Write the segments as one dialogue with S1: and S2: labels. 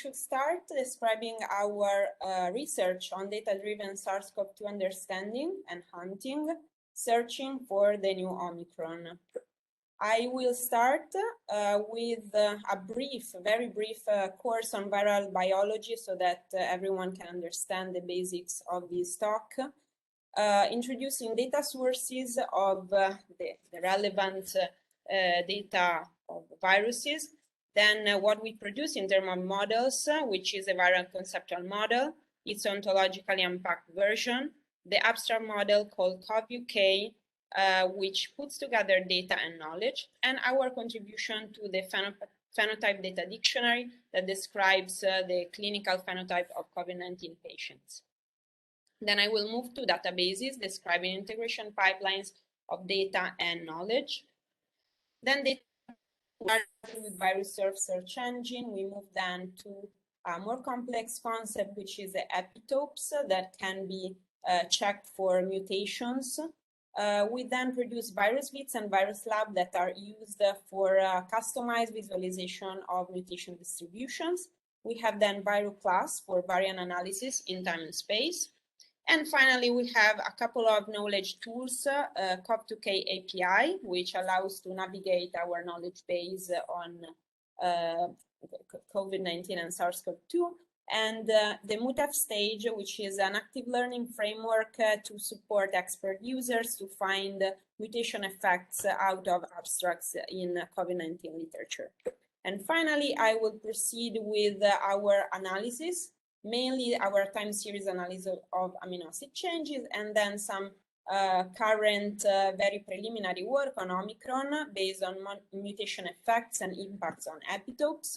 S1: should start describing our research on data-driven SARS-CoV-2 understanding and hunting, searching for the new Omicron. I will start with a very brief course on viral biology so that everyone can understand the basics of this talk. Introducing data sources of the relevant data of viruses, then what we produce in terms of models, which is a viral conceptual model, its ontologically unpacked version, the abstract model called CoV-UK, which puts together data and knowledge, and our contribution to the phenotype data dictionary that describes the clinical phenotype of COVID-19 patients. Then I will move to databases describing integration pipelines of data and knowledge. Then data with ViruSurf search engine, we move then to a more complex concept, which is the epitopes that can be checked for mutations. We then produce VirusVits and VirusLab that are used for customized visualization of mutation distributions. We have then ViruClust for variant analysis in time and space. And finally, we have a couple of knowledge tools, CoV-2K API, which allows to navigate our knowledge base on COVID-19 and SARS-CoV-2, and the MUTAF stage, which is an active learning framework to support expert users to find mutation effects out of abstracts in COVID-19 literature. And finally, I will proceed with our analysis, mainly our time series analysis of amino acid changes, and then some current very preliminary work on Omicron based on mutation effects and impacts on epitopes,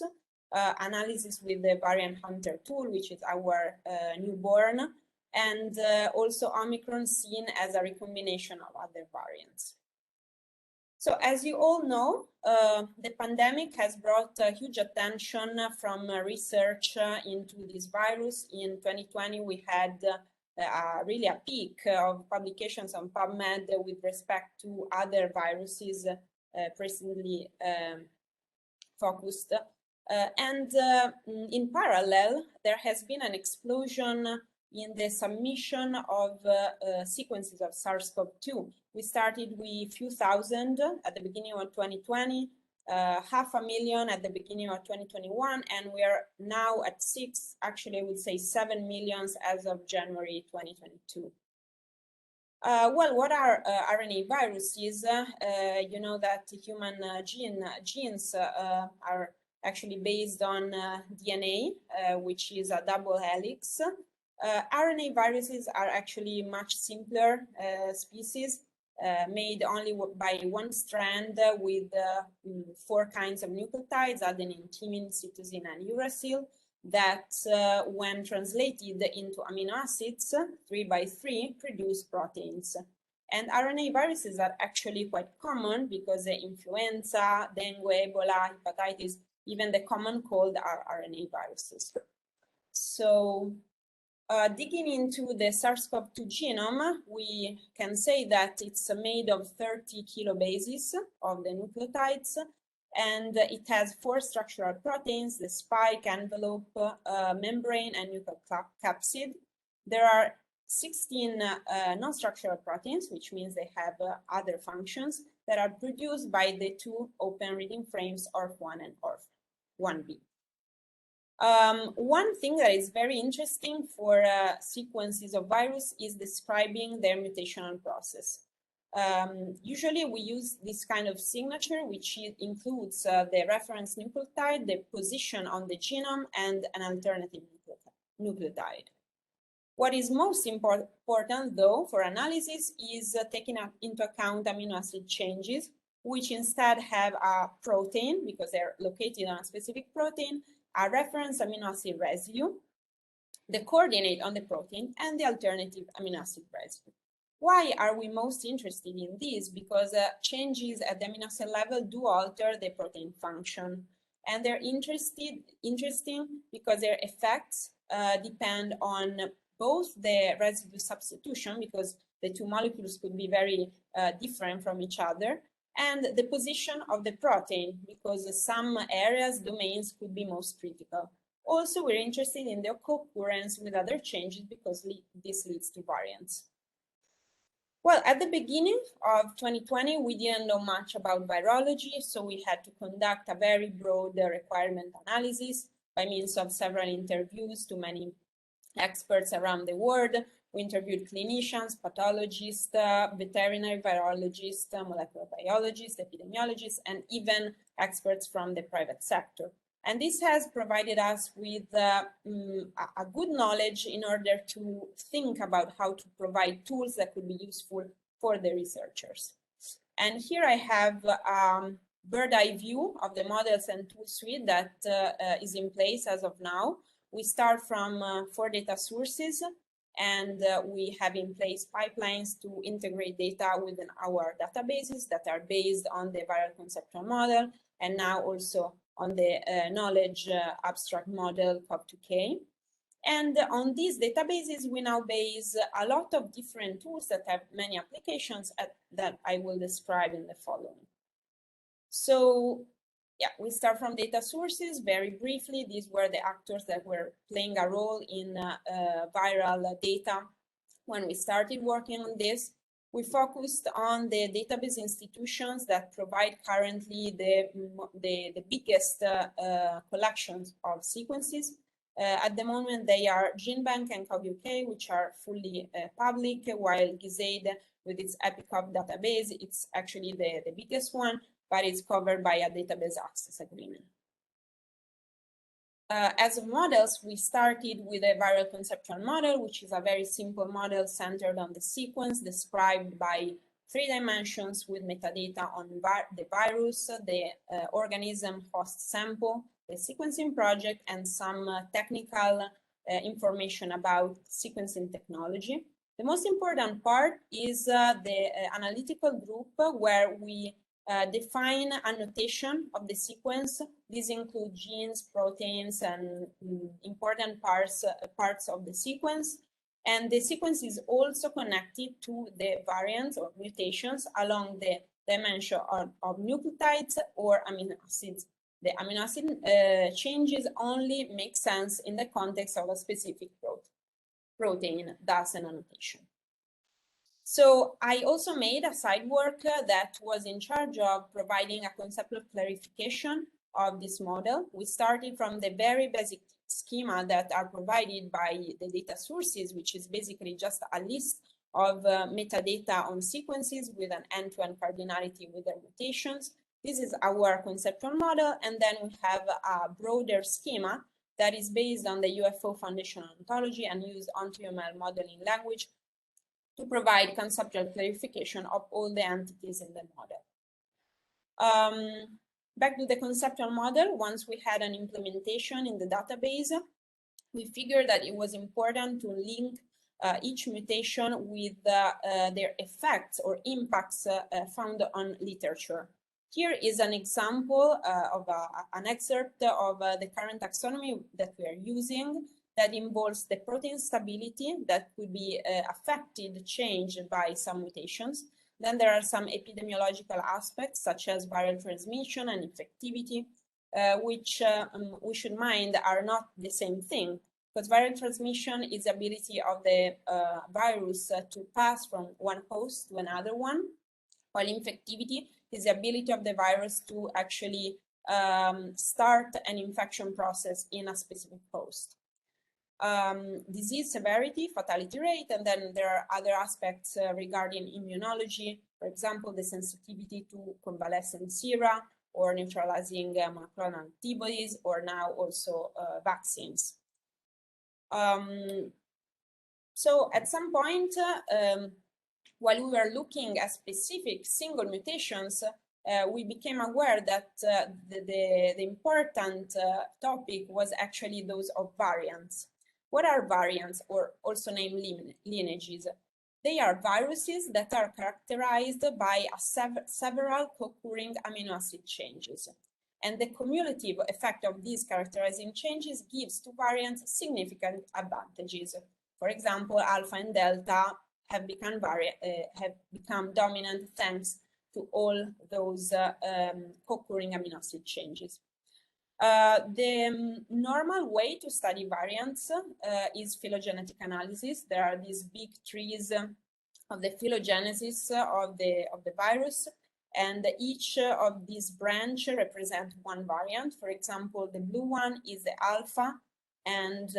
S1: analysis with the variant hunter tool, which is our newborn, and also Omicron seen as a recombination of other variants. So as you all know, the pandemic has brought huge attention from research into this virus. In 2020, we had really a peak of publications on PubMed with respect to other viruses presently focused. And in parallel, there has been an explosion in the submission of sequences of SARS-CoV-2. We started with a few thousand at the beginning of 2020, 500,000 at the beginning of 2021, and we are now at 7 million as of January 2022. Well, what are RNA viruses? You know that human genes are actually based on DNA, which is a double helix. RNA viruses are actually much simpler species, made only by one strand with 4 kinds of nucleotides, adenine, thymine, cytosine, and uracil, that when translated into amino acids, 3 by 3, produce proteins. And RNA viruses are actually quite common because the influenza, dengue, Ebola, hepatitis, even the common cold are RNA viruses. So digging into the SARS-CoV-2 genome, we can say that it's made of 30 kilobases of the nucleotides, and it has 4 structural proteins: the spike, envelope, membrane, and nucleocapsid. There are 16 non-structural proteins, which means they have other functions that are produced by the 2 open reading frames, ORF1 and ORF1b. One thing that is very interesting for sequences of virus is describing their mutational process. Usually we use this kind of signature, which includes the reference nucleotide, the position on the genome, and an alternative nucleotide. What is most important, though, for analysis is taking into account amino acid changes, which instead have a protein, because they're located on a specific protein, a reference amino acid residue, the coordinate on the protein, and the alternative amino acid residue. Why are we most interested in this? Because changes at the amino acid level do alter the protein function. And they're interesting because their effects depend on both the residue substitution, because the 2 molecules could be very different from each other, and the position of the protein, because some areas, domains, could be most critical. Also, we're interested in the co-occurrence with other changes because this leads to variants. Well, at the beginning of 2020, we didn't know much about virology, so we had to conduct a very broad requirement analysis by means of several interviews to many experts around the world. We interviewed clinicians, pathologists, veterinary virologists, molecular biologists, epidemiologists, and even experts from the private sector. And this has provided us with a good knowledge in order to think about how to provide tools that could be useful for the researchers. And here I have a bird's eye view of the models and tool suite that is in place as of now. We start from 4 data sources, and we have in place pipelines to integrate data within our databases that are based on the viral conceptual model, and now also on the knowledge abstract model COP2K. And on these databases, we now base a lot of different tools that have many applications that I will describe in the following. So yeah, we start from data sources. Very briefly, these were the actors that were playing a role in viral data when we started working on this. We focused on the database institutions that provide currently the biggest collections of sequences. At the moment, they are GenBank and COP2K, which are fully public, while GISAID, with its EPICOP database, it's actually the biggest one, but it's covered by a database access agreement. As models, we started with a viral conceptual model, which is a very simple model centered on the sequence described by 3 dimensions with metadata on the virus, the organism host sample, the sequencing project, and some technical information about sequencing technology. The most important part is the analytical group, where we define annotation of the sequence. These include genes, proteins, and important parts of the sequence. And the sequence is also connected to the variants or mutations along the dimension of nucleotides or amino acids. The amino acid changes only make sense in the context of a specific protein, thus an annotation. So I also made a side work that was in charge of providing a conceptual clarification of this model. We started from the very basic schema that are provided by the data sources, which is basically just a list of metadata on sequences with an end-to-end cardinality with their mutations. This is our conceptual model, and then we have a broader schema that is based on the UFO foundational ontology and used OntoUML modeling language to provide conceptual clarification of all the entities in the model. Back to the conceptual model, once we had an implementation in the database, we figured that it was important to link each mutation with their effects or impacts found on literature. Here is an example of an excerpt of the current taxonomy that we are using that involves the protein stability that could be affected, changed by some mutations. Then there are some epidemiological aspects such as viral transmission and infectivity, which we should mind are not the same thing, because viral transmission is the ability of the virus to pass from one host to another one, while infectivity is the ability of the virus to actually start an infection process in a specific host. Disease severity, fatality rate, and then there are other aspects regarding immunology, for example, the sensitivity to convalescent sera or neutralizing monoclonal antibodies, or now also vaccines. So at some point, while we were looking at specific single mutations, we became aware that the important topic was actually those of variants. What are variants, or also named lineages? They are viruses that are characterized by several co-occurring amino acid changes. And the cumulative effect of these characterizing changes gives to variants significant advantages. For example, alpha and delta have become dominant thanks to all those co-occurring amino acid changes. The normal way to study variants is phylogenetic analysis. There are these big trees of the phylogenesis of the virus, and each of these branch represent one variant. For example, the blue one is the alpha, and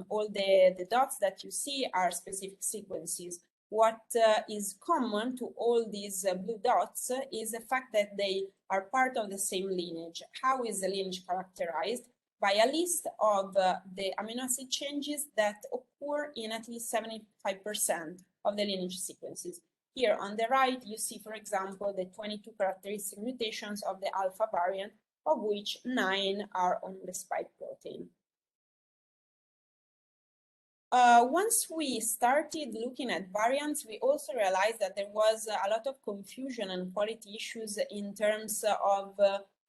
S1: all the dots that you see are specific sequences. What is common to all these blue dots is the fact that they are part of the same lineage. How is the lineage characterized? By a list of the amino acid changes that occur in at least 75% of the lineage sequences. Here on the right, you see, for example, the 22 characteristic mutations of the alpha variant, of which 9 are on the spike protein. Once we started looking at variants, we also realized that there was a lot of confusion and quality issues in terms of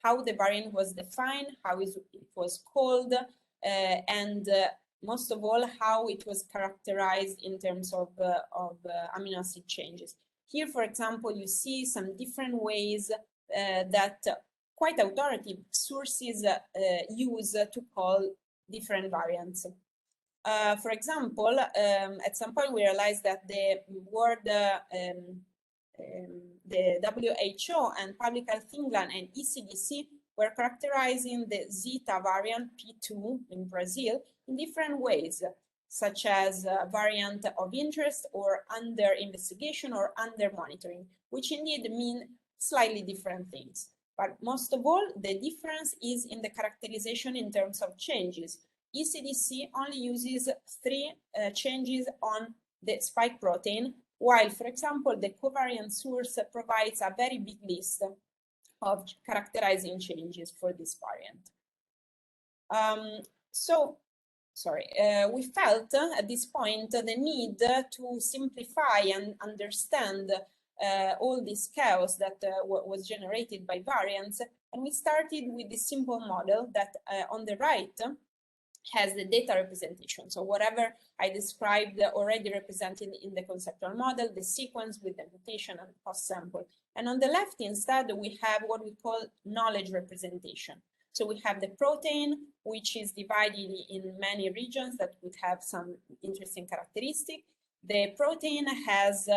S1: how the variant was defined, how it was called, and most of all, how it was characterized in terms of amino acid changes. Here, for example, you see some different ways that quite authoritative sources use to call different variants. For example, at some point we realized that the word, the WHO and Public Health England and ECDC were characterizing the Zeta variant P2 in Brazil in different ways, such as variant of interest or under investigation or under monitoring, which indeed mean slightly different things. But most of all, the difference is in the characterization in terms of changes. ECDC only uses 3 changes on the spike protein, while, for example, the covariant source provides a very big list of characterizing changes for this variant. We felt at this point the need to simplify and understand all this chaos that was generated by variants, and we started with this simple model that on the right has the data representation. So whatever I described already represented in the conceptual model, the sequence with the mutation and post sample. And on the left instead, we have what we call knowledge representation. So we have the protein, which is divided in many regions that would have some interesting characteristic. The protein has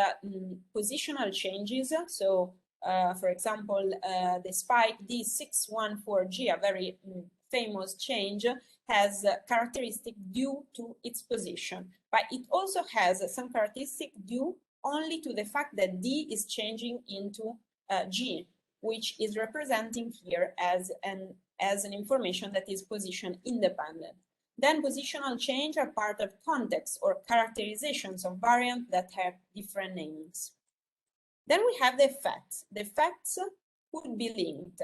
S1: positional changes. So for example, the spike D614G, a very famous change, has characteristic due to its position, but it also has some characteristic due only to the fact that D is changing into G, which is representing here as an information that is position independent. Then positional change are part of context or characterizations of variants that have different names. Then we have the effects. The effects could be linked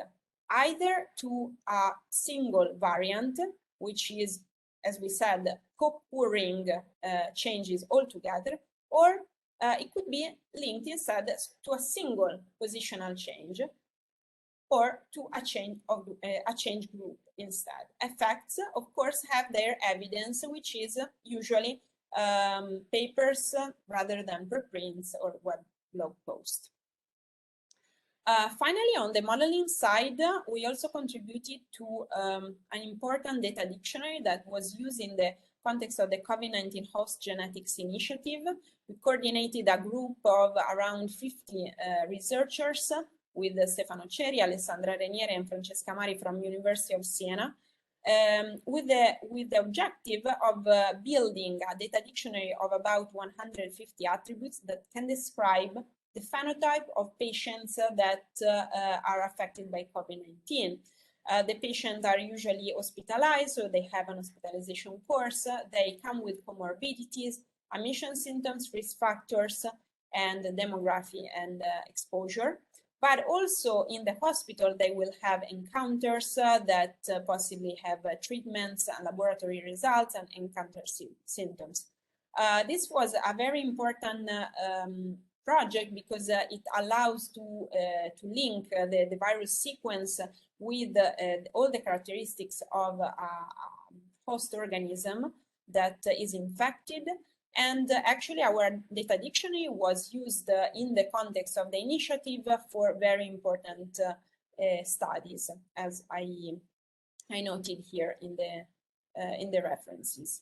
S1: either to a single variant, which is, as we said, co-occurring changes altogether, or it could be linked instead to a single positional change, or to a change group instead. Effects, of course, have their evidence, which is usually papers rather than preprints or web blog posts. Finally, on the modeling side, we also contributed to an important data dictionary that was used in the context of the COVID-19 host genetics initiative. We coordinated a group of around 50 researchers with Stefano Ceri, Alessandra Reniere, and Francesca Mari from University of Siena, with the objective of building a data dictionary of about 150 attributes that can describe the phenotype of patients that are affected by COVID-19. The patients are usually hospitalized, so they have an hospitalization course. They come with comorbidities, emission symptoms, risk factors, and demography and exposure. But also in the hospital, they will have encounters that possibly have treatments and laboratory results and encounter symptoms. This was a very important project because it allows to link the virus sequence with all the characteristics of a host organism that is infected. And actually our data dictionary was used in the context of the initiative for very important studies, as I I noted here in the references.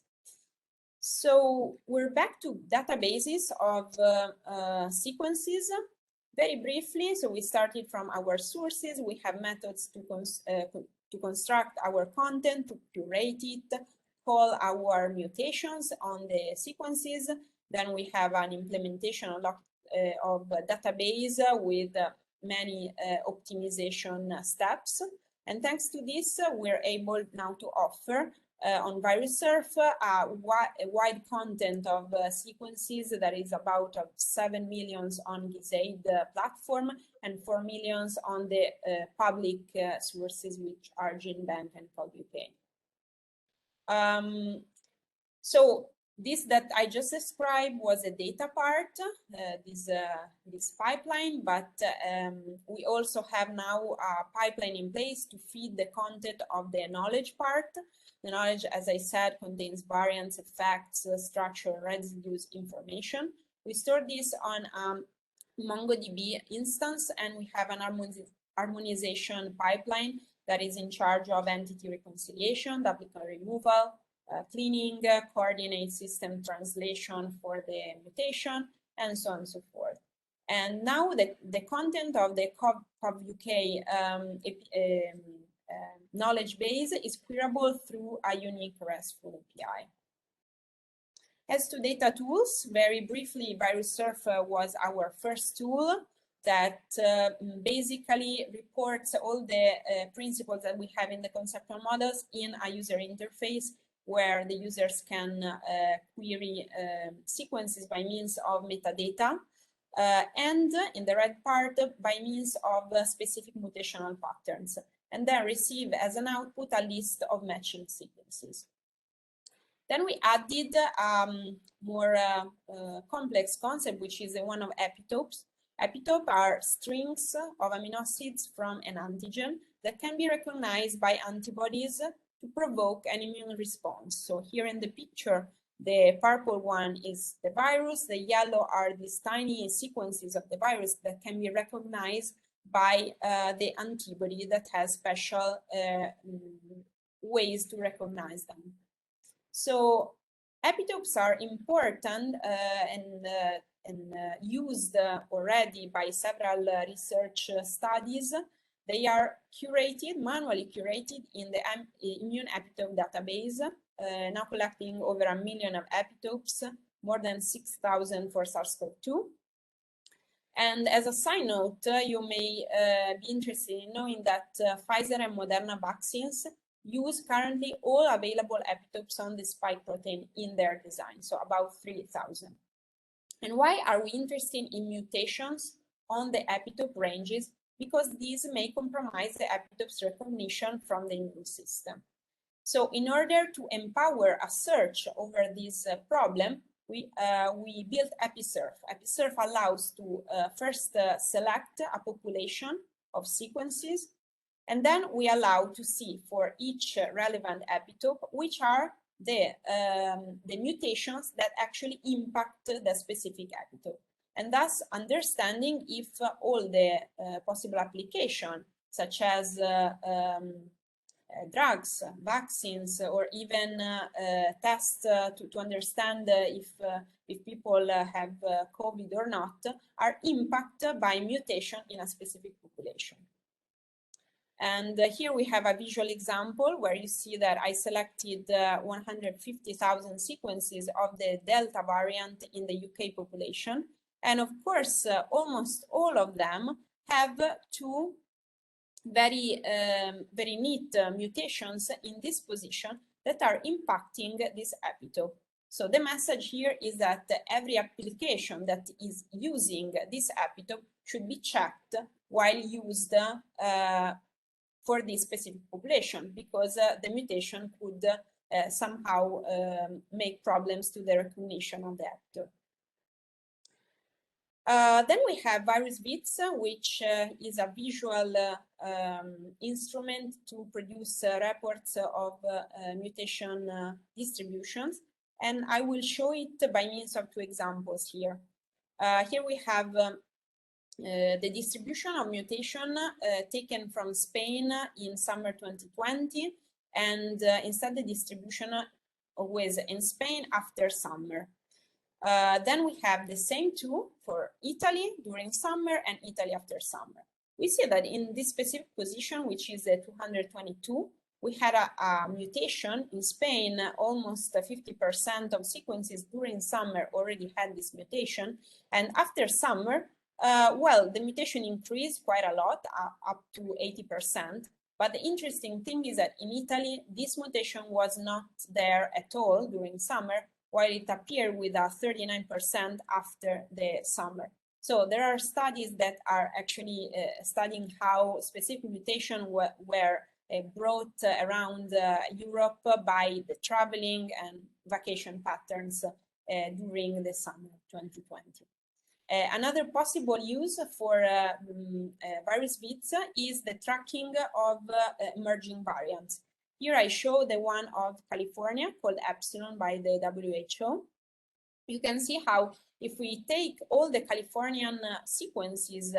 S1: So we're back to databases of sequences. Very briefly, so we started from our sources. We have methods to construct our content, to curate it, call our mutations on the sequences. Then we have an implementation of a database with many optimization steps. And thanks to this, we're able now to offer on ViruSurf a wide content of sequences that is about 7 million on GISAID platform and 4 million on the public sources, which are GenBank and PubUK. So this that I just described was a data part, this pipeline, but we also have now a pipeline in place to feed the content of the knowledge part. The knowledge, as I said, contains variants, effects, structure, residues, information. We store this on MongoDB instance, and we have an harmonization pipeline that is in charge of entity reconciliation, duplicate removal, cleaning, coordinate system translation for the mutation, and so on and so forth. And now the content of the PubUK knowledge base is queryable through a unique RESTful API. As to data tools, very briefly, ViruSurf was our first tool that basically reports all the principles that we have in the conceptual models in a user interface where the users can query sequences by means of metadata, and in the red part by means of specific mutational patterns, and then receive as an output a list of matching sequences. Then we added more complex concept, which is the one of epitopes. Epitopes are strings of amino acids from an antigen that can be recognized by antibodies to provoke an immune response. So here in the picture, the purple one is the virus, the yellow are these tiny sequences of the virus that can be recognized by the antibody that has special ways to recognize them. So epitopes are important and used already by several research studies. They are curated, manually curated in the immune epitope database, now collecting over 1 million of epitopes, more than 6,000 for SARS-CoV-2. And as a side note, you may be interested in knowing that Pfizer and Moderna vaccines use currently all available epitopes on the spike protein in their design, so about 3,000. And why are we interested in mutations on the epitope ranges? Because these may compromise the epitope's recognition from the immune system. So in order to empower a search over this problem, we built EpiSurf. EpiSurf allows to first select a population of sequences, and then we allow to see for each relevant epitope which are the mutations that actually impact the specific epitope. And thus understanding if all the possible applications, such as drugs, vaccines, or even tests to understand if people have COVID or not, are impacted by mutation in a specific population. And here we have a visual example where you see that I selected 150,000 sequences of the Delta variant in the UK population. And of course, almost all of them have two very neat mutations in this position that are impacting this epitope. So the message here is that every application that is using this epitope should be checked while used for this specific population, because the mutation could somehow make problems to the recognition of the epitope. Then we have VirusBits, which is a visual instrument to produce reports of mutation distributions. And I will show it by means of two examples here. Here we have the distribution of mutation taken from Spain in summer 2020. and instead the distribution was in Spain after summer. Then we have the same two for Italy during summer and Italy after summer. We see that in this specific position, which is 222, we had a mutation in Spain. Almost 50% of sequences during summer already had this mutation, and after summer, well, the mutation increased quite a lot, up to 80%. But the interesting thing is that in Italy, this mutation was not there at all during summer, while it appeared with a 39% after the summer. So there are studies that are actually studying how specific mutations were brought around Europe by the traveling and vacation patterns during the summer 2020. Another possible use for ViruClust is the tracking of emerging variants. Here I show the one of California called Epsilon by the WHO. You can see how if we take all the Californian sequences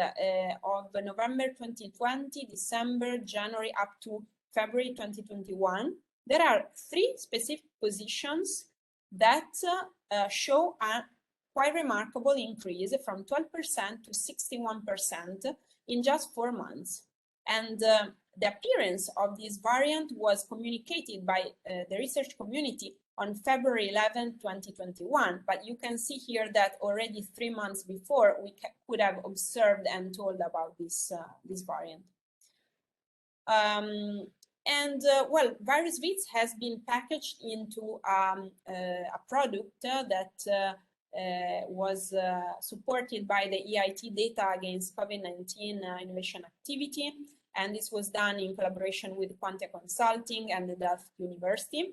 S1: of November 2020, December, January up to February 2021, there are 3 specific positions that show a quite remarkable increase from 12% to 61% in just 4 months. And the appearance of this variant was communicated by the research community on February 11, 2021. But you can see here that already 3 months before, we could have observed and told about this variant. Well, ViruClust has been packaged into a product that was supported by the EIT Data Against COVID-19 Innovation Activity, and this was done in collaboration with Quantia Consulting and the Delft University.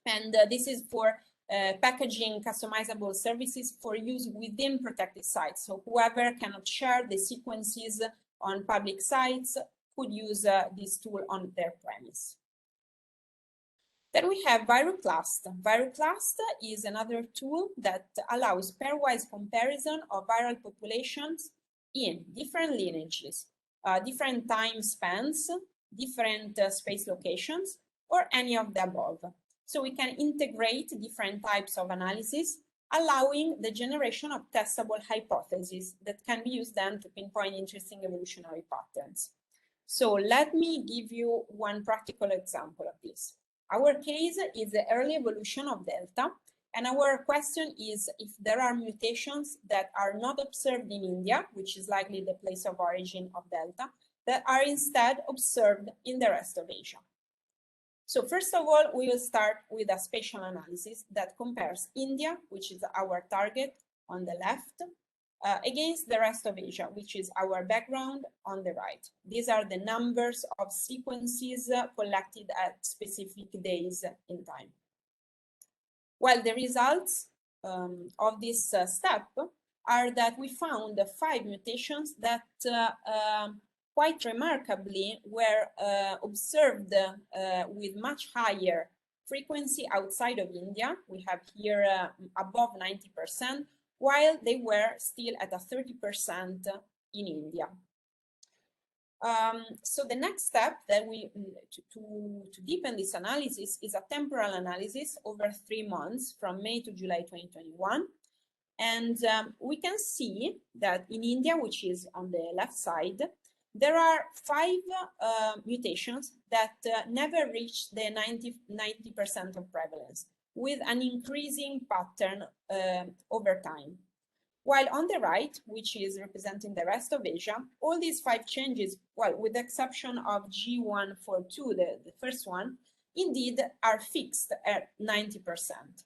S1: And this is for packaging customizable services for use within protected sites. So whoever cannot share the sequences on public sites could use this tool on their premise. Then we have ViruClust. ViruClust is another tool that allows pairwise comparison of viral populations in different lineages, different time spans, different space locations, or any of the above. So we can integrate different types of analysis, allowing the generation of testable hypotheses that can be used then to pinpoint interesting evolutionary patterns. So let me give you one practical example of this. Our case is the early evolution of Delta, and our question is if there are mutations that are not observed in India, which is likely the place of origin of Delta, that are instead observed in the rest of Asia. So first of all, we will start with a spatial analysis that compares India, which is our target on the left, against the rest of Asia, which is our background on the right. These are the numbers of sequences collected at specific days in time. Well, the results of this step are that we found 5 mutations that quite remarkably were observed with much higher frequency outside of India. We have here above 90%, while they were still at a 30% in India. So the next step that we to deepen this analysis is a temporal analysis over 3 months from May to July 2021. And we can see that in India, which is on the left side, there are 5 mutations that never reached the 90% of prevalence, with an increasing pattern over time. While on the right, which is representing the rest of Asia, all these 5 changes, well, with the exception of G142, the first one, indeed are fixed at 90%.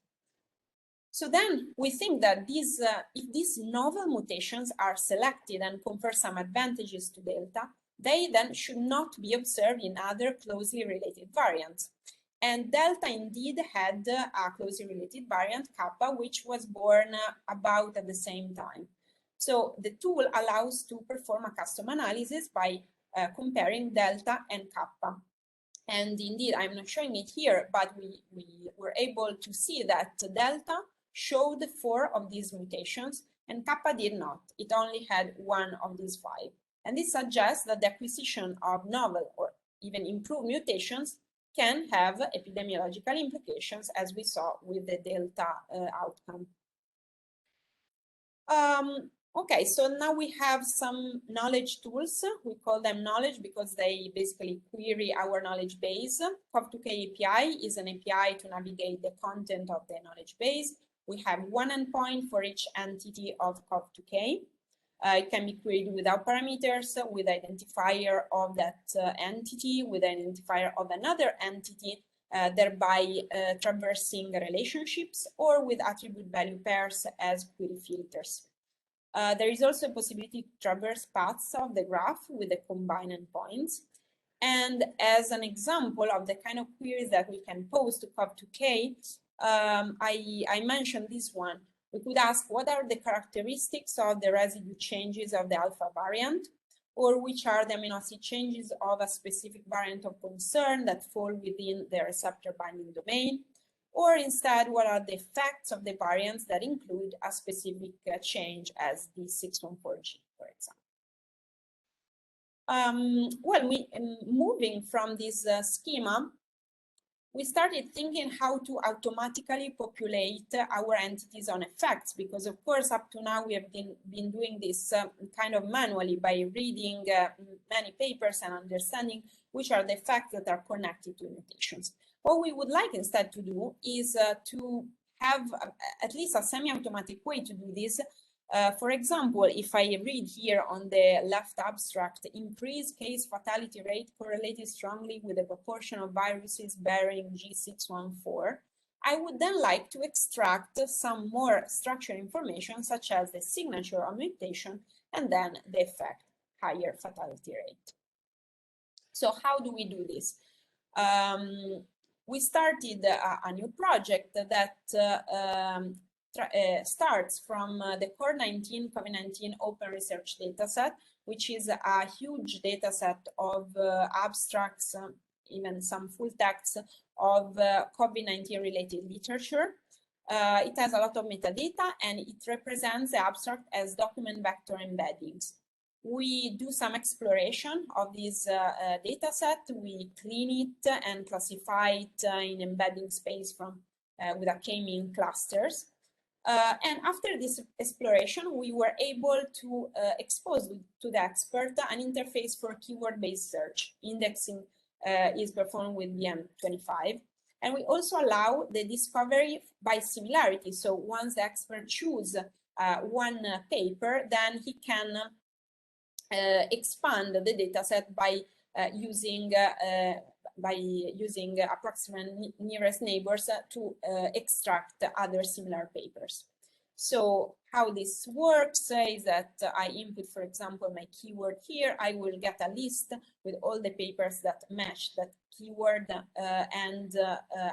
S1: So then we think that these, if these novel mutations are selected and confer some advantages to Delta, they then should not be observed in other closely related variants. And Delta indeed had a closely related variant, Kappa, which was born about at the same time. So the tool allows to perform a custom analysis by comparing Delta and Kappa. And indeed, I'm not showing it here, but we were able to see that Delta showed 4 of these mutations and Kappa did not. It only had 1 of these 5. And this suggests that the acquisition of novel or even improved mutations can have epidemiological implications, as we saw with the Delta outcome. Okay, so now we have some knowledge tools. We call them knowledge because they basically query our knowledge base. COV2K API is an API to navigate the content of the knowledge base. We have one endpoint for each entity of COV2K. It can be queried without parameters, with identifier of that entity, with identifier of another entity, thereby traversing relationships, or with attribute value pairs as query filters. There is also a possibility to traverse paths of the graph with the combined endpoints. And as an example of the kind of queries that we can pose to COV2K, I mentioned this one. We could ask what are the characteristics of the residue changes of the alpha variant, or which are the amino acid changes of a specific variant of concern that fall within the receptor binding domain, or instead, what are the effects of the variants that include a specific change as the 614G, for example. Moving from this schema, we started thinking how to automatically populate our entities on effects, because of course up to now we have been doing this kind of manually by reading many papers and understanding which are the effects that are connected to mutations. What we would like instead to do is to have at least a semi-automatic way to do this. For example, if I read here on the left abstract, increased case fatality rate correlated strongly with the proportion of viruses bearing G614, I would then like to extract some more structural information, such as the signature of mutation and then the effect, higher fatality rate. So how do we do this? We started a new project that starts from the COVID-19 Open Research Dataset, which is a huge dataset of abstracts, even some full texts of COVID-19 related literature. It has a lot of metadata and it represents the abstract as document vector embeddings. We do some exploration of this data set. We clean it and classify it in embedding space from with a k-mean clusters. And after this exploration, we were able to expose to the expert an interface for keyword-based search. Indexing is performed with BM25. And we also allow the discovery by similarity. So once the expert chooses one paper, then he can expand the dataset by using approximate nearest neighbors to extract other similar papers. So how this works is that I input, for example, my keyword here. I will get a list with all the papers that match that keyword, and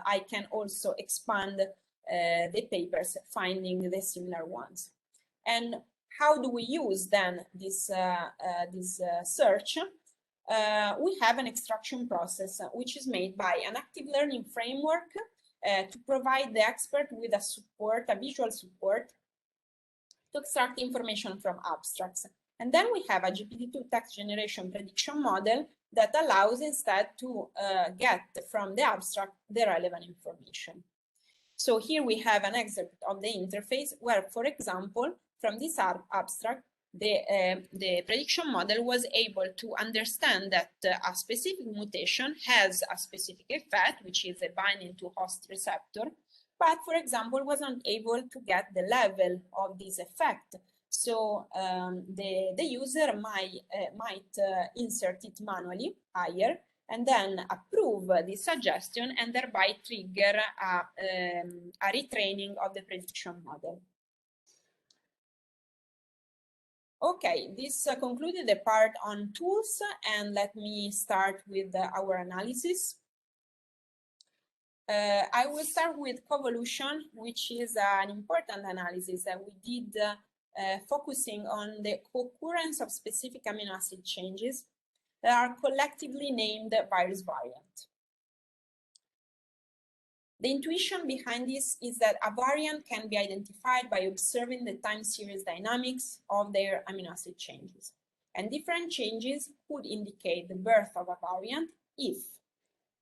S1: I can also expand the papers, finding the similar ones. And how do we use then this search? We have an extraction process, which is made by an active learning framework to provide the expert with a visual support to extract information from abstracts. And then we have a GPT-2 text generation prediction model that allows instead to get from the abstract the relevant information. So here we have an excerpt of the interface where, for example, from this abstract, the prediction model was able to understand that a specific mutation has a specific effect, which is a binding to host receptor, but, for example, wasn't able to get the level of this effect. So the user might insert it manually higher and then approve the suggestion and thereby trigger a retraining of the prediction model. Okay, this concluded the part on tools, and let me start with our analysis. I will start with convolution, which is an important analysis that we did focusing on the co-occurrence of specific amino acid changes that are collectively named virus variant. The intuition behind this is that a variant can be identified by observing the time series dynamics of their amino acid changes. And different changes could indicate the birth of a variant if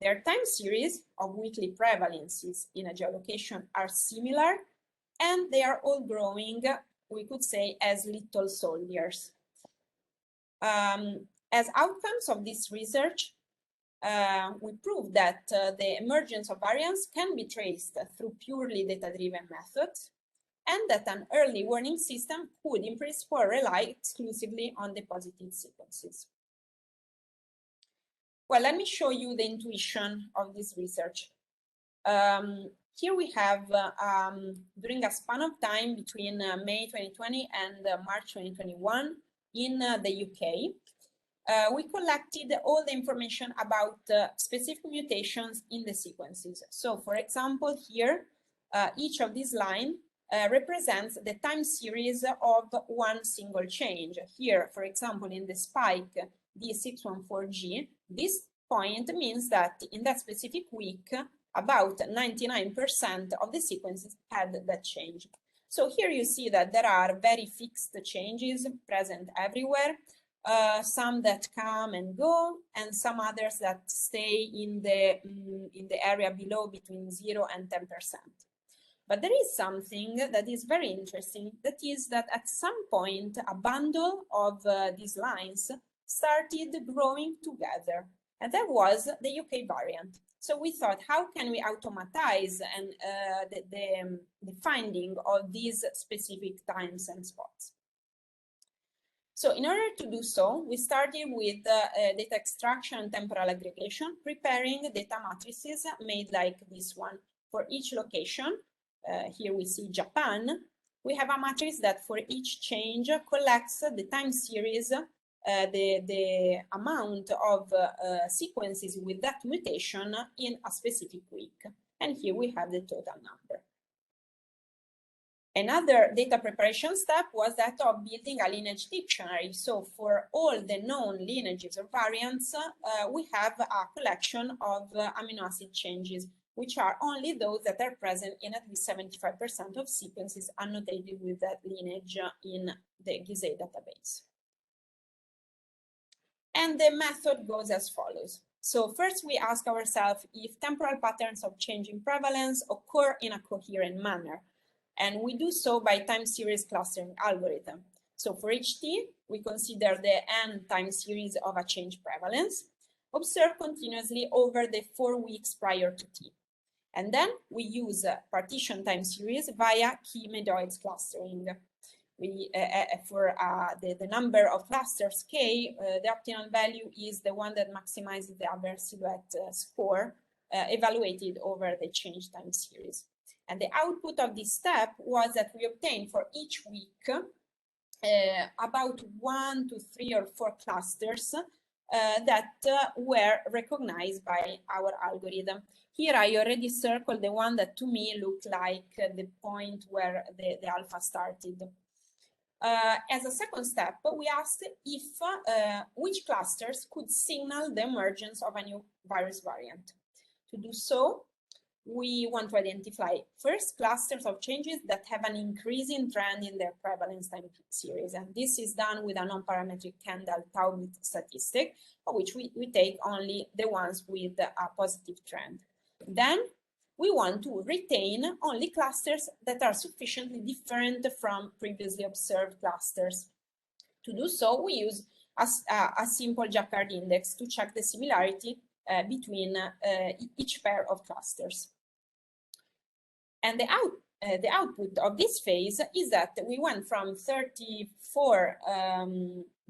S1: Their time series of weekly prevalences in a geolocation are similar, and they are all growing, we could say, as little soldiers. As outcomes of this research, we proved that the emergence of variants can be traced through purely data-driven methods, and that an early warning system could in principle rely exclusively on deposited sequences. Well, let me show you the intuition of this research. Here we have, during a span of time between May 2020 and March 2021 in the UK, we collected all the information about specific mutations in the sequences. So, for example, here, each of these lines represents the time series of one single change. Here, for example, in the spike D614G, this point means that in that specific week, about 99% of the sequences had that change. So here you see that there are very fixed changes present everywhere, some that come and go, and some others that stay in the area below between 0 and 10%. But there is something that is very interesting, that is that at some point, a bundle of these lines started growing together, and that was the UK variant. So we thought, how can we automatize and the finding of these specific times and spots? So in order to do so, we started with data extraction and temporal aggregation, preparing data matrices made like this one. For each location, here we see Japan, we have a matrix that for each change collects the time series, the amount of sequences with that mutation in a specific week. And here we have the total number. Another data preparation step was that of building a lineage dictionary. So for all the known lineages or variants, we have a collection of amino acid changes, which are only those that are present in at least 75% of sequences annotated with that lineage in the GISAID database. And the method goes as follows. So first we ask ourselves if temporal patterns of change in prevalence occur in a coherent manner. And we do so by time series clustering algorithm. So for each T, we consider the n time series of a change prevalence, observed continuously over the 4 weeks prior to T. And then we use partition time series via key medoids clustering. For the number of clusters k, the optimal value is the one that maximizes the average silhouette score evaluated over the change time series. And the output of this step was that we obtained for each week about 1 to 3 or 4 clusters that were recognized by our algorithm. Here I already circled the one that to me looked like the point where the alpha started. As a second step, we asked if which clusters could signal the emergence of a new virus variant. To do so, we want to identify first clusters of changes that have an increasing trend in their prevalence time series. And this is done with a non-parametric Kendall-Taubit statistic, of which we take only the ones with a positive trend. Then we want to retain only clusters that are sufficiently different from previously observed clusters. To do so, we use a simple Jacquard index to check the similarity between each pair of clusters. And the output of this phase is that we went from 34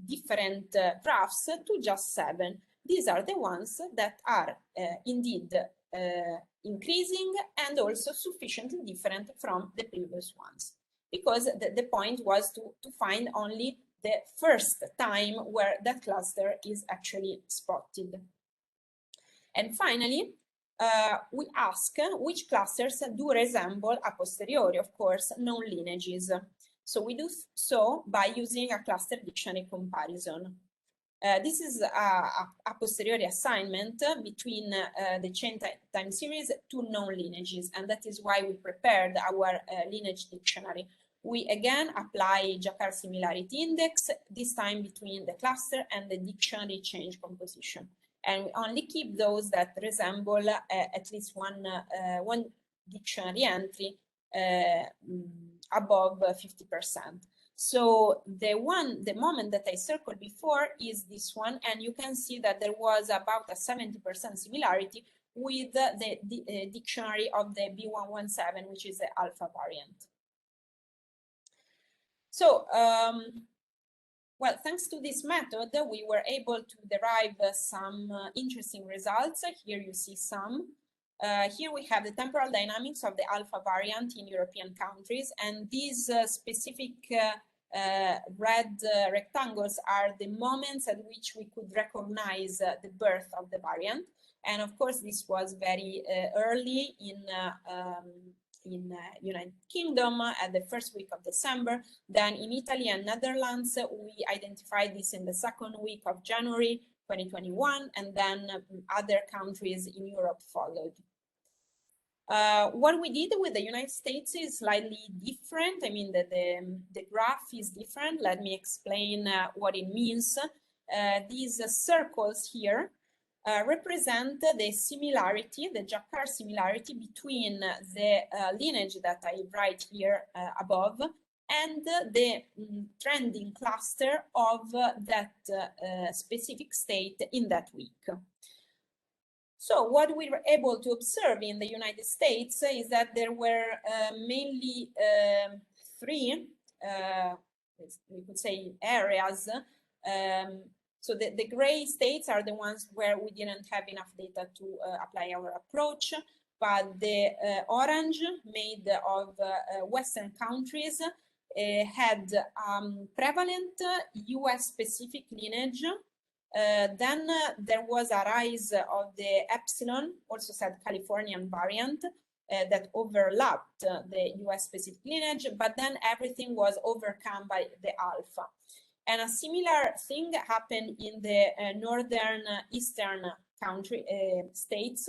S1: different graphs to just 7. These are the ones that are indeed increasing and also sufficiently different from the previous ones, because the point was to find only the first time where that cluster is actually spotted. And finally, we ask which clusters do resemble a posteriori, of course, known lineages. So we do so by using a cluster dictionary comparison. This is a posteriori assignment between the chain time series to known lineages, and that is why we prepared our lineage dictionary. We again apply Jacquard similarity index, this time between the cluster and the dictionary change composition. and we only keep those that resemble at least one dictionary entry above 50%. So the moment that I circled before is this one, and you can see that there was about a 70% similarity with the dictionary of the B117, which is the alpha variant. So, well, thanks to this method, we were able to derive some interesting results. Here you see some. Here we have the temporal dynamics of the alpha variant in European countries, and these specific red rectangles are the moments at which we could recognize the birth of the variant. And of course, this was very early in United Kingdom at the first week of December. Then in Italy and Netherlands, we identified this in the second week of January 2021, and then other countries in Europe followed. What we did with the United States is slightly different. I mean, the graph is different. Let me explain what it means. These circles here represent the similarity, the Jacquard similarity between the lineage that I write here above and the trending cluster of that specific state in that week. So what we were able to observe in the United States is that there were mainly three, we could say, areas. So the gray states are the ones where we didn't have enough data to apply our approach, but the orange, made of Western countries, had prevalent US-specific lineage. Then there was a rise of the Epsilon, also said Californian variant, that overlapped the US-specific lineage, but then everything was overcome by the alpha. And a similar thing happened in the northern eastern country states,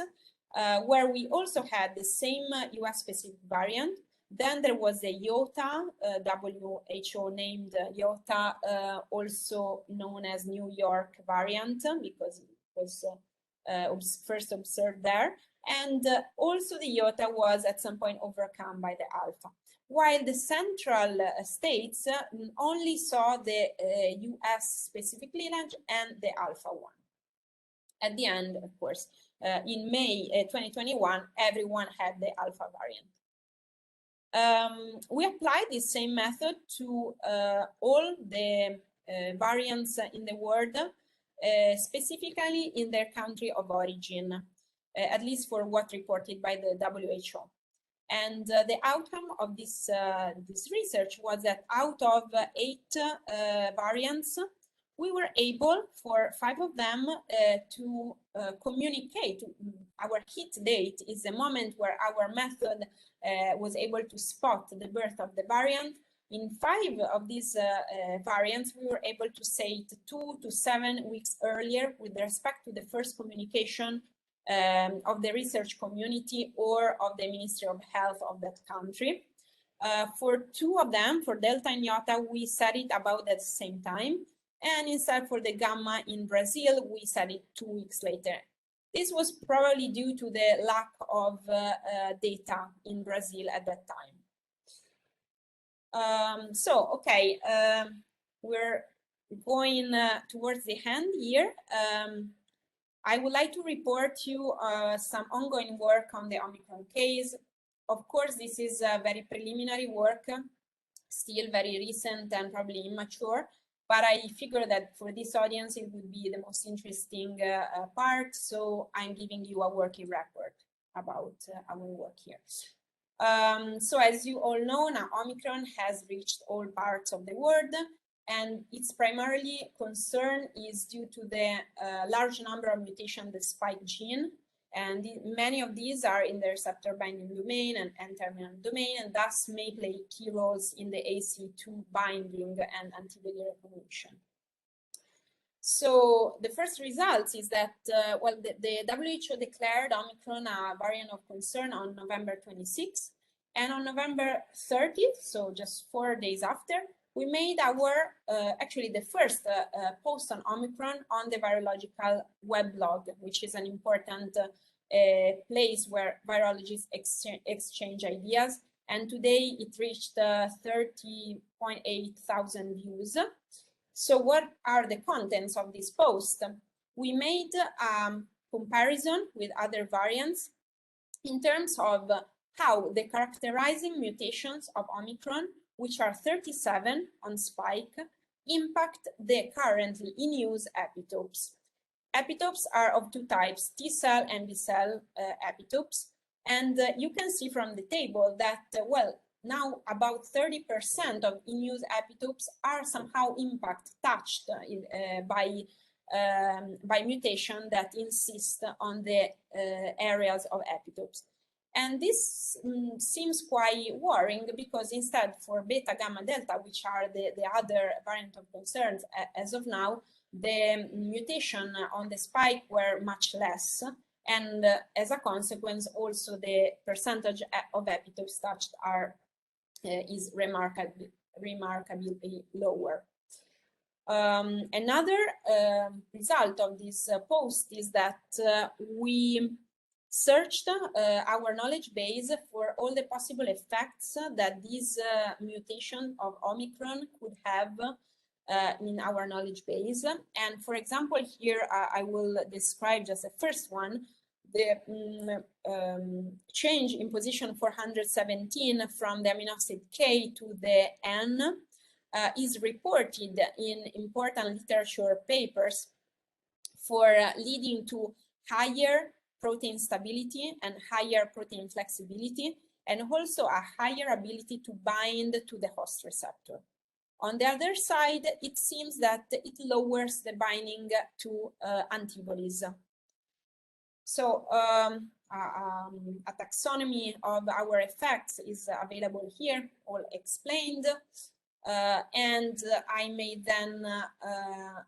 S1: where we also had the same US-specific variant. Then there was the Iota, WHO named Iota, also known as New York variant, because it was first observed there. And also the Iota was at some point overcome by the alpha. While the central states only saw the US specific lineage and the alpha one. At the end, of course, in May 2021, everyone had the alpha variant. We applied this same method to all the variants in the world, specifically in their country of origin, at least for what reported by the WHO. And the outcome of this research was that out of 8 variants, we were able, for 5 of them, to communicate. Our hit date is the moment where our method was able to spot the birth of the variant. In 5 of these variants, we were able to say it 2 to 7 weeks earlier with respect to the first communication of the research community or of the Ministry of Health of that country. For 2 of them, for Delta and Iota, we said it about at the same time. And instead for the Gamma in Brazil, we said it 2 weeks later. This was probably due to the lack of data in Brazil at that time. Okay, we're going towards the end here. I would like to report you some ongoing work on the Omicron case. Of course, this is very preliminary work, still very recent and probably immature, but I figure that for this audience, it would be the most interesting part. So I'm giving you a working report about our work here. So as you all know, now Omicron has reached all parts of the world, and its primarily concern is due to the large number of mutations in the spike gene, and many of these are in the receptor binding domain and N-terminal domain, and thus may play key roles in the ACE2 binding and antibody recognition. So the first result is that, well, the WHO declared Omicron a variant of concern on November 26th, and on November 30th, so just 4 days after, we made our, actually the first post on Omicron on the virological weblog, which is an important place where virologists exchange ideas. And today it reached 30.8 thousand views. So what are the contents of this post? We made a comparison with other variants in terms of how the characterizing mutations of Omicron, which are 37 on spike, impact the currently in use epitopes. Epitopes are of two types, T cell and B cell epitopes. And you can see from the table that, well, now about 30% of in-use epitopes are somehow touched by mutation that insist on the areas of epitopes. And this seems quite worrying, because instead for beta, gamma, delta, which are the other variant of concerns as of now, the mutation on the spike were much less. And as a consequence, also the percentage of epitopes touched is remarkably lower. Another result of this post is that we searched our knowledge base for all the possible effects that this mutation of Omicron could have in our knowledge base. And for example, here I will describe just the first one. The change in position 417 from the amino acid K to the N is reported in important literature papers for leading to higher protein stability and higher protein flexibility, and also a higher ability to bind to the host receptor. On the other side, it seems that it lowers the binding to antibodies. So a taxonomy of our effects is available here, all explained. And I may then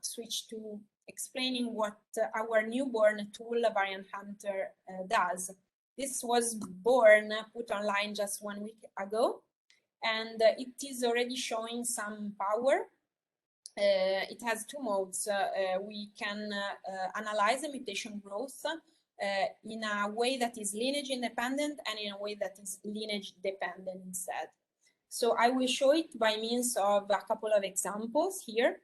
S1: switch to explaining what our newborn tool, Variant Hunter, does. This was put online just 1 week ago, and it is already showing some power. It has two modes. We can analyze the mutation growth in a way that is lineage independent and in a way that is lineage dependent instead. So I will show it by means of a couple of examples here.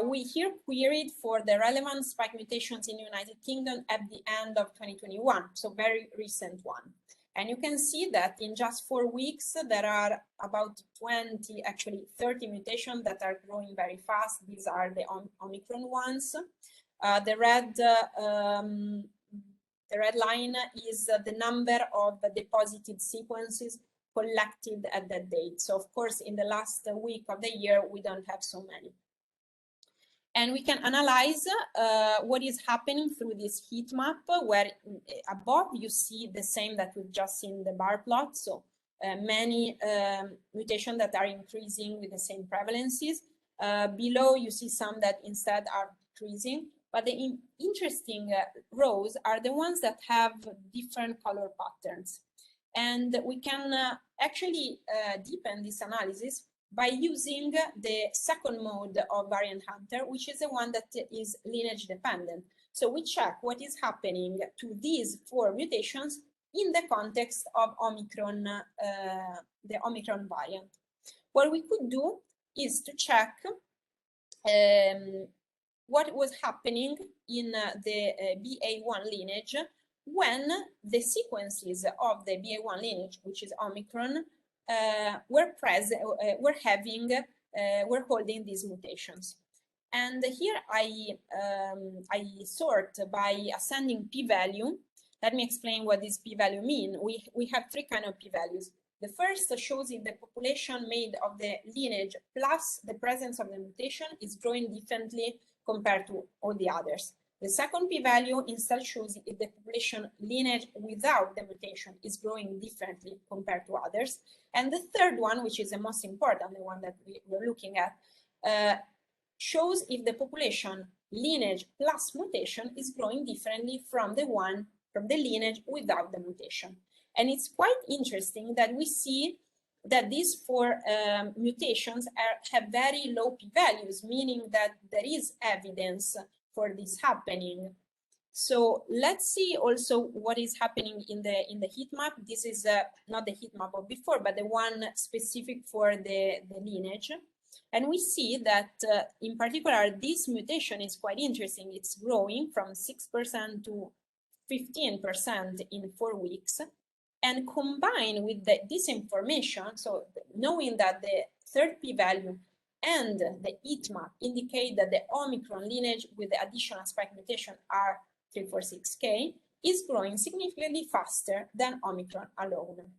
S1: We here queried for the relevant spike mutations in the United Kingdom at the end of 2021, so very recent one. And you can see that in just 4 weeks, there are about 20, actually 30 mutations that are growing very fast. These are the Omicron ones. The red line is the number of deposited sequences collected at that date. So of course, in the last week of the year, we don't have so many. And we can analyze what is happening through this heat map, where above you see the same that we've just seen in the bar plot. So many mutations that are increasing with the same prevalences. Below you see some that instead are decreasing. But the interesting rows are the ones that have different color patterns. And we can actually deepen this analysis by using the second mode of Variant Hunter, which is the one that is lineage dependent. So we check what is happening to these 4 mutations in the context of Omicron, the Omicron variant. What we could do is to check what was happening in the BA1 lineage when the sequences of the BA1 lineage, which is Omicron, were holding these mutations. And here I sort by ascending p-value. Let me explain what this p-value mean. We have 3 kinds of p-values. The first shows if the population made of the lineage plus the presence of the mutation is growing differently compared to all the others. The second p-value instead shows if the population lineage without the mutation is growing differently compared to others. And the third one, which is the most important, the one that we're looking at, shows if the population lineage plus mutation is growing differently from the lineage without the mutation. And it's quite interesting that we see that these four mutations have very low p-values, meaning that there is evidence for this happening. So let's see also what is happening in the heat map. This is not the heat map of before, but the one specific for the lineage. And we see that in particular, this mutation is quite interesting. It's growing from 6% to 15% in 4 weeks. And combined with this information, so knowing that the third p-value and the heat map indicate that the Omicron lineage with the additional spike mutation are 346K, is growing significantly faster than Omicron alone.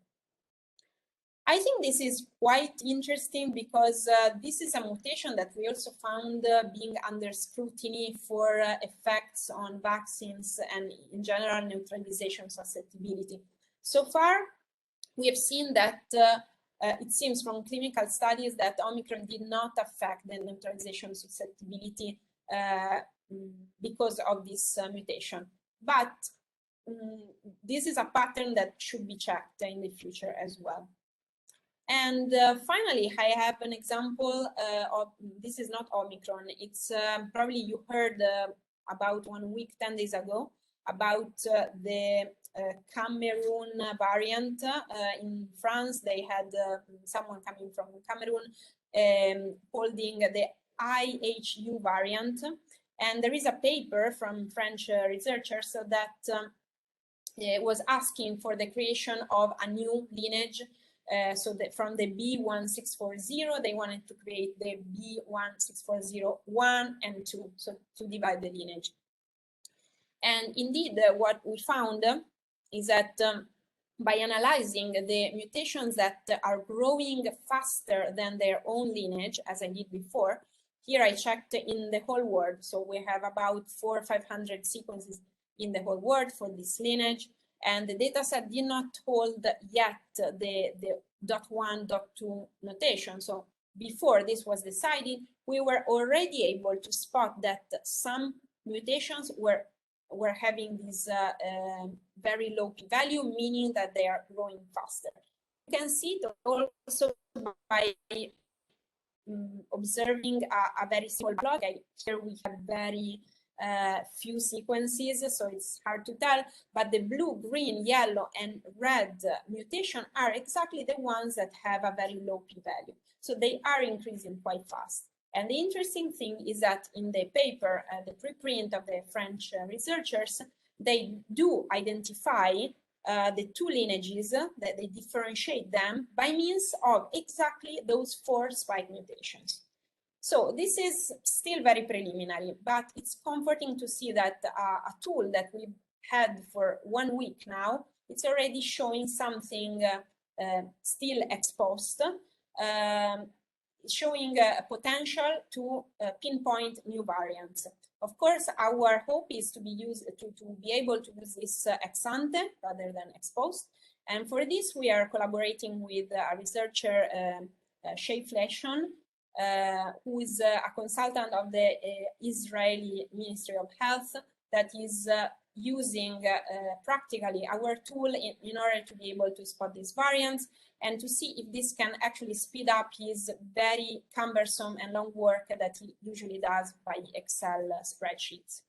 S1: I think this is quite interesting because this is a mutation that we also found being under scrutiny for effects on vaccines and in general neutralization susceptibility. So far, we have seen that it seems from clinical studies that Omicron did not affect the neutralization susceptibility because of this mutation. But this is a pattern that should be checked in the future as well. And finally, I have an example of, this is not Omicron, it's probably you heard about 1 week, 10 days ago, about the Cameroon variant in France. They had someone coming from Cameroon holding the IHU variant. And there is a paper from French researchers that was asking for the creation of a new lineage. So that from the B1640, they wanted to create the B16401 and 2, so to divide the lineage. And indeed, what we found is that by analyzing the mutations that are growing faster than their own lineage, as I did before, here I checked in the whole world. So we have about 400 or 500 sequences in the whole world for this lineage. And the dataset did not hold yet the .1, .2 notation. So before this was decided, we were already able to spot that some mutations were having this very low p-value, meaning that they are growing faster. You can see it also by observing a very simple plot. Here we have very few sequences, so it's hard to tell, but the blue, green, yellow, and red mutation are exactly the ones that have a very low p-value. So they are increasing quite fast. And the interesting thing is that in the paper, the preprint of the French researchers, they do identify the two lineages, that they differentiate them by means of exactly those 4 spike mutations. So this is still very preliminary, but it's comforting to see that a tool that we've had for 1 week now, it's already showing something still exposed, showing a potential to pinpoint new variants. Of course, our hope is to be able to use this ex ante rather than exposed. And for this, we are collaborating with a researcher, Shay Fleshon, who is a consultant of the Israeli Ministry of Health that is using practically our tool in order to be able to spot these variants and to see if this can actually speed up his very cumbersome and long work that he usually does by Excel spreadsheets.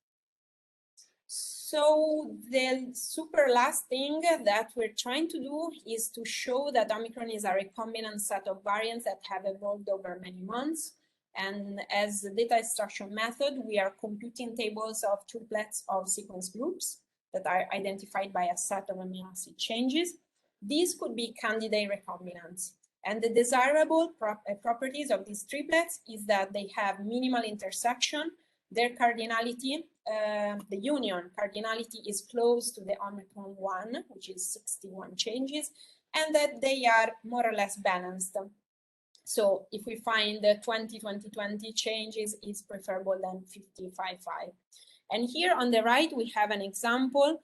S1: So the super last thing that we're trying to do is to show that Omicron is a recombinant set of variants that have evolved over many months. And as a data extraction method, we are computing tables of triplets of sequence groups that are identified by a set of amino acid changes. These could be candidate recombinants. And the desirable properties of these triplets is that they have minimal intersection, their cardinality, the union cardinality is close to the Omicron 1, which is 61 changes, and that they are more or less balanced. So if we find 20-20-20 changes, is preferable than 55-5. And here on the right, we have an example,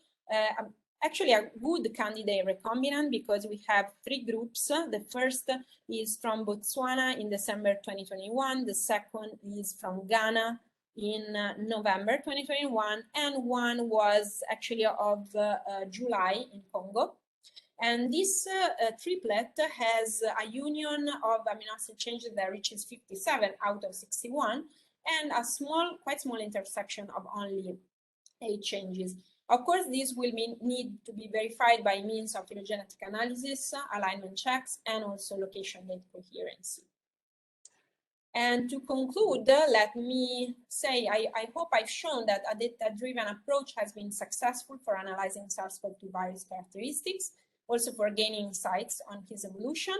S1: actually a good candidate recombinant because we have 3 groups. The first is from Botswana in December 2021. The second is from Ghana in November 2021, and one was actually of July in Congo. And this triplet has a union of amino acid changes that reaches 57 out of 61, and a quite small intersection of only 8 changes. Of course, this will need to be verified by means of phylogenetic analysis, alignment checks, and also location-date coherency. And to conclude, let me say, I hope I've shown that a data-driven approach has been successful for analyzing SARS-CoV-2 virus characteristics, also for gaining insights on his evolution.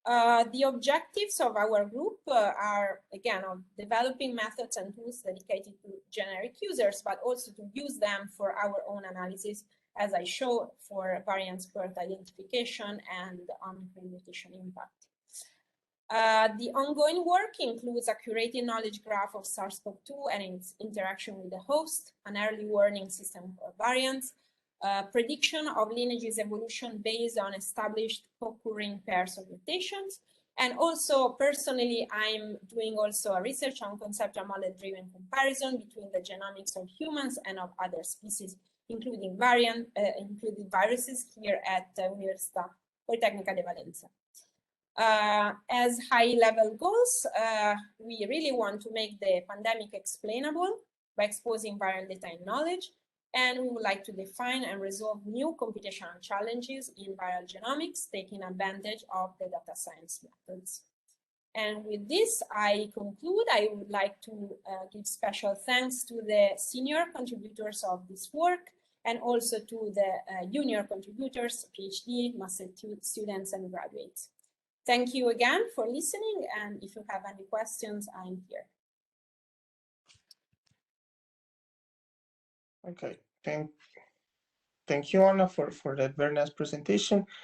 S1: The objectives of our group are, again, of developing methods and tools dedicated to generic users, but also to use them for our own analysis, as I show, for variant birth identification and Omicron mutation impact. The ongoing work includes a curated knowledge graph of SARS-CoV-2 and its interaction with the host, an early warning system for variants, prediction of lineages evolution based on established co-occurring pairs of mutations, and also personally I'm doing also a research on conceptual model-driven comparison between the genomics of humans and of other species, including viruses here at Università Politecnica di Valencia. As high-level goals, we really want to make the pandemic explainable by exposing viral data and knowledge, and we would like to define and resolve new computational challenges in viral genomics, taking advantage of the data science methods. And with this, I conclude. I would like to give special thanks to the senior contributors of this work, and also to the junior contributors, PhD, master students, and graduates. Thank you again for listening, and if you have any questions, I'm here.
S2: Okay, thank you, Anna, for that very nice presentation.